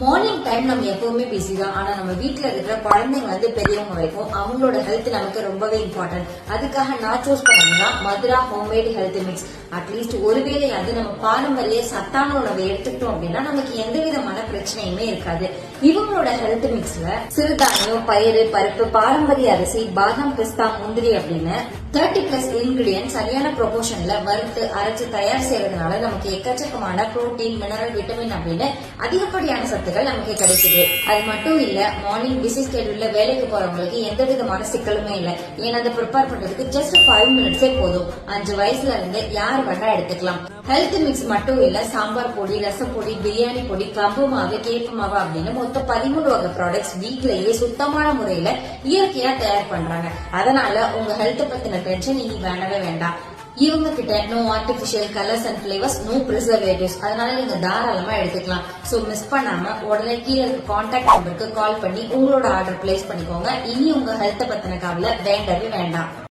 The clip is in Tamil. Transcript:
மார்னிங் டைம் நம்ம எப்பவுமே பிஸி தான். ஆனா நம்ம வீட்டுல இருக்கிற குழந்தைங்க பெரியவங்க வரைக்கும் அவங்களோட ஹெல்த் நமக்கு ரொம்பவே இம்பார்ட்டன்ட். அதுக்காக நான் சூஸ் பண்ணதுன்னா Madhura homemade health mix. At least ஒருவேளை நம்ம பாரம்பரிய சத்தான உணவை எடுத்துக்கிட்டோம் அப்படின்னா நமக்கு எந்த விதமான பிரச்சனையுமே இருக்காது. இவங்களோட ஹெல்த் மிக்ஸ்ல சிறுதானியம், பயிறு, பருப்பு, பாரம்பரிய அரிசி, பாதாம், பிஸ்தா, முந்திரி அப்படின்னு 30+ இன்கிரிடியன்ட் சரியான ப்ரொபோர்ஷன்ல வறுத்து அரைச்சு தயார் செய்யறதுனால நமக்கு எக்கச்சக்கமான புரோட்டீன், மினரல், விட்டமின் அப்படின்னு அதிகப்படியான சத்துக்கள் நமக்கு கிடைக்குது. அது மட்டும் இல்ல, மார்னிங் பிஸி ஸ்கெடியூல்ல வேலைக்கு போறவங்களுக்கு எந்த விதமான சிக்கலுமே இல்ல. ஏன்னா அதை ப்ரிப்பேர் பண்றதுக்கு ஜஸ்ட் 5 மினிட்ஸே போதும். 5 வயசுல இருந்து யார் வேணா எடுத்துக்கலாம். ஹெல்த் மிக்ஸ் மட்டும் இல்ல, சாம்பார் பொடி, ரசப்பொடி, பிரியாணி பொடி, கம்பு மாவு, கேப்பு மாவு அப்படின்னு மொத்தம் 13 வகை ப்ராடக்ட்ஸ் வீட்லயே சுத்தமான முறையில இயற்கையா தயார் பண்றாங்க. அதனால உங்க ஹெல்த் பத்தின டென்ஷன் இனி வேண்டவே வேண்டாம். இவங்க கிட்ட no artificial colours and flavours, no preservatives. அதனால நீங்க தாராளமா எடுத்துக்கலாம். சோ மிஸ் பண்ணாம உடனே கீழே இருக்க கான்டாக்ட் நம்பருக்கு கால் பண்ணி உங்களோட ஆர்டர் பிளேஸ் பண்ணிக்கோங்க. இனி உங்க ஹெல்த் பத்தின கவலை வேண்டவே வேண்டாம்.